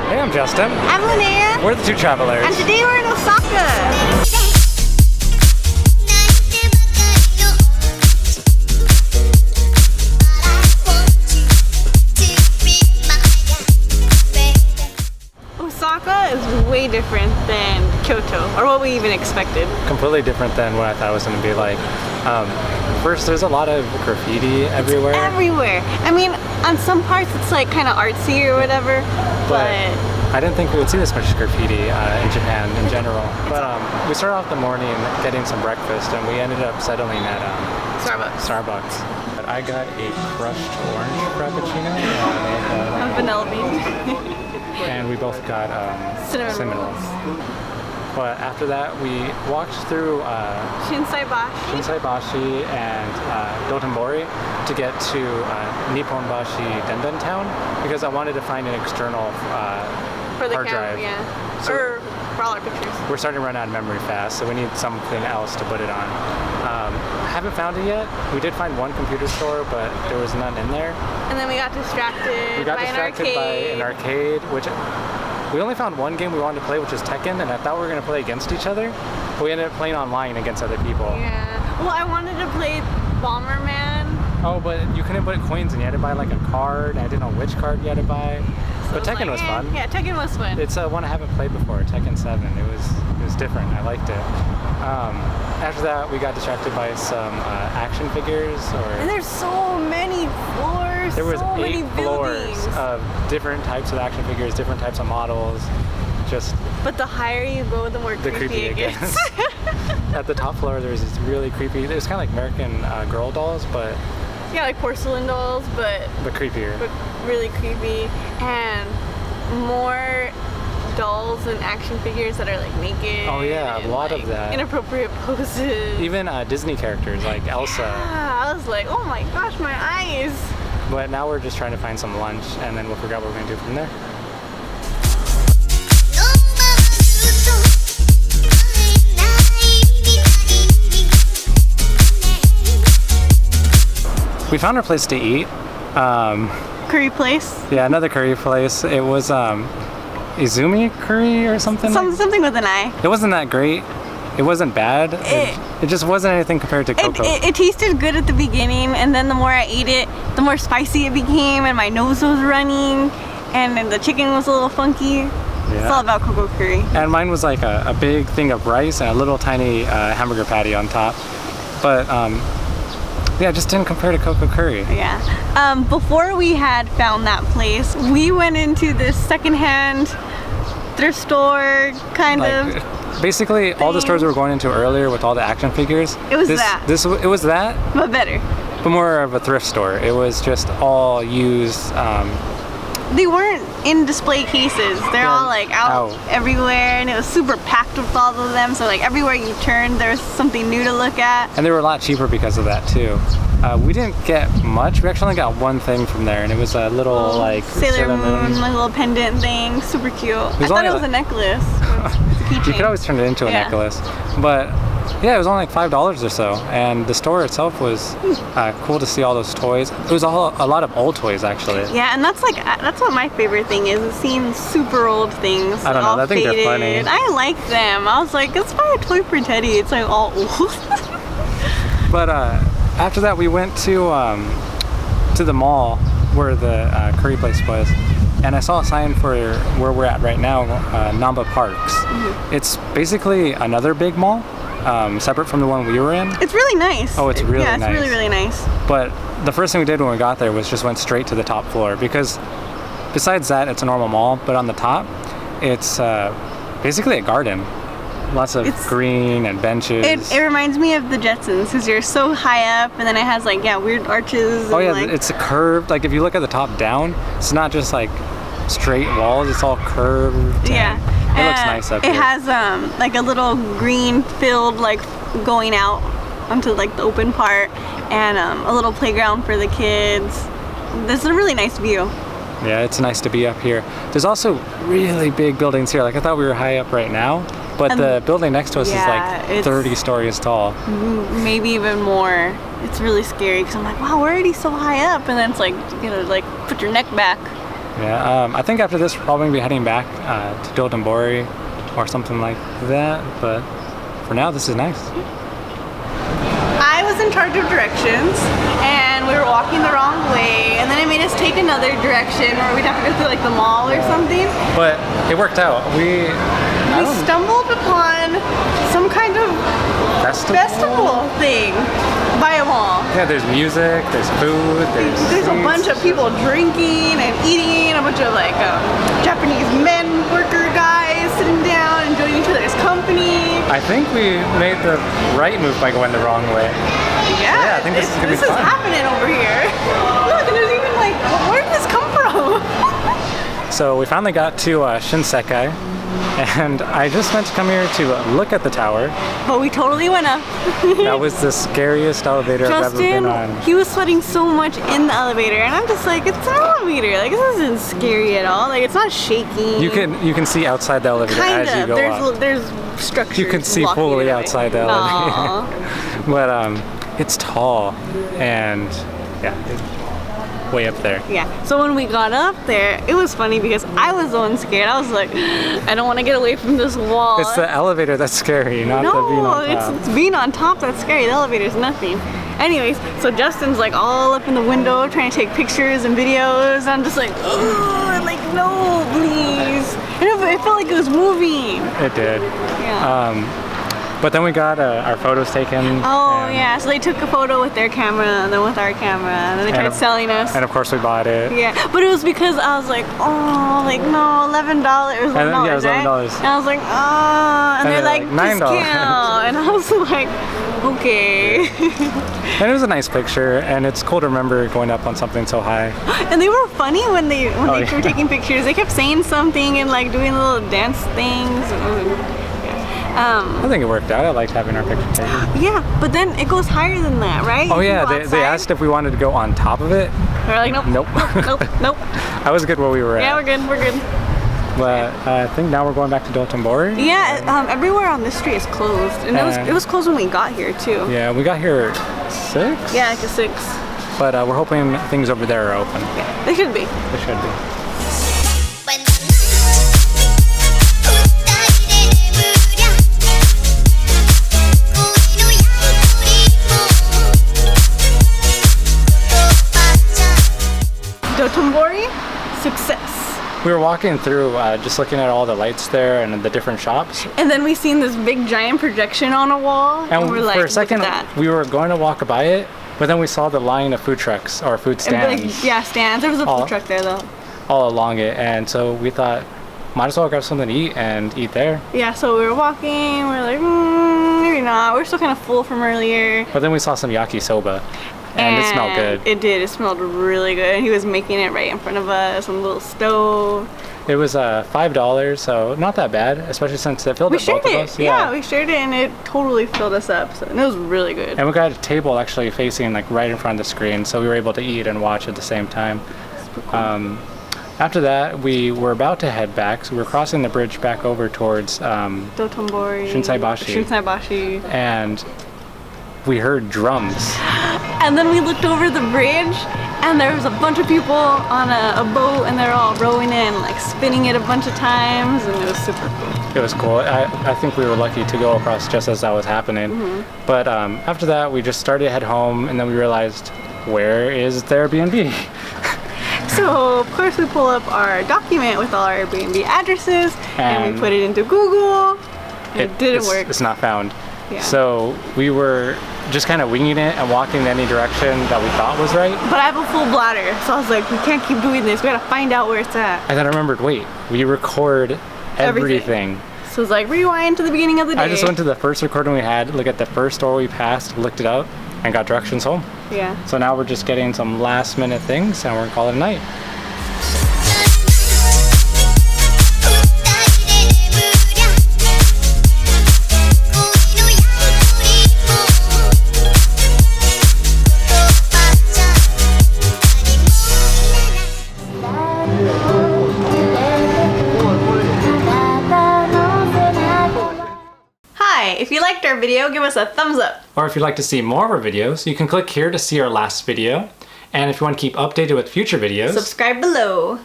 Hey, I'm Justin. I'm Lenaya. We're the two travelers. And today we're in Osaka. Osaka is way different than Kyoto, or what we even expected. Completely different than what I thought it was going to be like. First, there's a lot of graffiti everywhere. Everywhere. I mean, on some parts it's like kind of artsy or whatever, but I didn't think we would see this much graffiti in Japan in general. But we started off the morning getting some breakfast, and we ended up settling at Starbucks. But I got a crushed orange frappuccino and vanilla bean. And we both got cinnamon rolls. But after that, we walked through Shinsaibashi and DOTONBORI to get to Nipponbashi Denden Town because I wanted to find an external for the hard drive. Yeah. So or for all our pictures. We're starting to run out of memory fast, so we need something else to put it on. Haven't found it yet. We did find one computer store, but there was none in there. And then we got distracted by an arcade, which we only found one game we wanted to play, which is Tekken, and I thought we were going to play against each other, but we ended up playing online against other people. Yeah. Well, I wanted to play Bomberman. Oh, but you couldn't put coins in. You had to buy like a card, and I didn't know which card you had to buy. So but Tekken was fun. Yeah, Tekken was fun. It's one I haven't played before, Tekken 7. It was different. I liked it. After that, we got distracted by some action figures. And there's so many floors. There was so 8 many floors of different types of action figures, different types of models. But the higher you go, the more creepy it gets. At the top floor, there was this really creepy. It was kind of like American Girl dolls, but yeah, like porcelain dolls, but creepier. But really creepy, and more dolls and action figures that are like naked. Oh yeah, a lot of that. Inappropriate poses. Even Disney characters like Elsa. Yeah, I was like, oh my gosh, my eyes. But now we're just trying to find some lunch, and then we'll figure out what we're gonna do from there. We found our place to eat. Curry place? Yeah, another curry place. It was Izumi curry or something? Something with an I. It wasn't that great. It wasn't bad. It just wasn't anything compared to Coco. It tasted good at the beginning, and then the more I ate it, the more spicy it became, and my nose was running, and then the chicken was a little funky. Yeah. It's all about Coco curry. And mine was like a big thing of rice and a little tiny hamburger patty on top. But yeah, it just didn't compare to Coco curry. Yeah. Before we had found that place, we went into this secondhand thrift store kind of. Basically, all the stores we were going into earlier with all the action figures. It was that. It was that. But better. But more of a thrift store. It was just all used. They weren't in display cases. They're all like out everywhere, and it was super packed with all of them. So like everywhere you turned, there was something new to look at. And they were a lot cheaper because of that too. We didn't get much. We actually only got one thing from there, and it was a little like Sailor Moon, like a little pendant thing, super cute. I thought it was a necklace. You could always turn it into a necklace, but yeah, it was only like $5 or so, and the store itself was cool to see all those toys. It was a lot of old toys actually. Yeah, and that's what my favorite thing is seeing super old things. I don't know, I think they're funny. I like them. I was like, let's buy a toy for Teddy. It's like all old. But after that, we went to the mall where the curry place was. And I saw a sign for where we're at right now, Namba Parks. Mm-hmm. It's basically another big mall, separate from the one we were in. It's really nice. Oh, it's really nice. Yeah, it's really, really nice. But the first thing we did when we got there was just went straight to the top floor, because besides that, it's a normal mall, but on the top, it's basically a garden. Lots of green and benches. It reminds me of the Jetsons, because you're so high up, and then it has like weird arches. Oh yeah, it's curved. Like if you look at the top down, it's not just like straight walls. It's all curved. Yeah, it looks nice up here. It has like a little green field like going out onto like the open part, and a little playground for the kids. This is a really nice view. Yeah, it's nice to be up here. There's also really big buildings here. Like I thought we were high up right now. But the building next to us is like 30 stories tall. Maybe even more. It's really scary because I'm like, wow, we're already so high up. And then it's like, you know, like put your neck back. Yeah, I think after this we're probably gonna be heading back to DOTONBORI or something like that, but for now this is nice. I was in charge of directions and we were walking the wrong way, and then it made us take another direction where we'd have to go through like the mall or something. But it worked out. We stumbled upon some kind of festival thing by a mall. Yeah, there's music, there's food, there's a bunch of people drinking and eating, a bunch of like Japanese men worker guys sitting down enjoying each other's company. I think we made the right move by going the wrong way. Yeah, I think this is gonna be fun. This is happening over here. Look, and there's even like, where did this come from? So we finally got to Shinsekai, and I just meant to come here to look at the tower. But we totally went up. That was the scariest elevator I've ever been on. He was sweating so much in the elevator, and I'm just like, it's an elevator. Like, this isn't scary at all. Like, it's not shaking. You can see outside the elevator as you go up. There's structures. You can see fully outside the elevator. But it's tall, and yeah, it's way up there. Yeah. So when we got up there, it was funny because I was the one scared. I was like, I don't want to get away from this wall. It's the elevator that's scary, not the being on top. It's being on top that's scary. The elevator's nothing. Anyways, so Justin's like all up in the window trying to take pictures and videos. And I'm just like, oh, like no, please. And it felt like it was moving. It did. Yeah. But then we got our photos taken. Oh yeah, so they took a photo with their camera and then with our camera, and then they tried selling us. And of course we bought it. Yeah, but it was because I was like, oh, like no, $11. It was $11, yeah, it was $11. Right? And I was like, oh, and they're like $9. Discount. And I was like, okay. And it was a nice picture, and it's cool to remember going up on something so high. And they were funny when they were taking pictures. They kept saying something and like doing little dance things. I think it worked out. I liked having our picture taken. Yeah, but then it goes higher than that, right? Oh yeah, they asked if we wanted to go on top of it. We're like, nope. Nope. I was good where we were at. Yeah, we're good. But I think now we're going back to DOTONBORI. Yeah, everywhere on this street is closed. And it was closed when we got here too. Yeah, we got here 6? Yeah, like a 6. But we're hoping things over there are open. Yeah, they should be. They should be. DOTONBORI, success. We were walking through, just looking at all the lights there and the different shops. And then we seen this big giant projection on a wall. And we're like, for a second, we were going to walk by it, but then we saw the line of food trucks or food stands. Stands. There was a food truck there though. All along it, and so we thought, might as well grab something to eat and eat there. Yeah, so we were walking, we were like, maybe not. We're still kind of full from earlier. But then we saw some yakisoba. And it smelled good. It did. It smelled really good. And he was making it right in front of us on a little stove. It was $5, so not that bad, especially since it filled up both of us. Yeah, we shared it, and it totally filled us up. So, and it was really good. And we got a table actually facing like right in front of the screen, so we were able to eat and watch at the same time. Cool. After that, we were about to head back, so we were crossing the bridge back over towards DOTONBORI. Shinsaibashi. And we heard drums. And then we looked over the bridge, and there was a bunch of people on a boat, and they're all rowing in, like spinning it a bunch of times, and it was super cool. It was cool. I think we were lucky to go across just as that was happening. Mm-hmm. But after that, we just started to head home, and then we realized, where is the Airbnb? So, of course, we pull up our document with all our Airbnb addresses, and we put it into Google, and it didn't work. It's not found. Yeah. So we were just kind of winging it and walking in any direction that we thought was right. But I have a full bladder, so I was like, we can't keep doing this. We gotta find out where it's at. And then I remembered, wait, we record everything. So it's like, rewind to the beginning of the day. I just went to the first recording we had, look at the first store we passed, looked it up, and got directions home. Yeah. So now we're just getting some last minute things, and we're gonna call it a night. If you liked our video, give us a thumbs up. Or if you'd like to see more of our videos, you can click here to see our last video. And if you want to keep updated with future videos, subscribe below.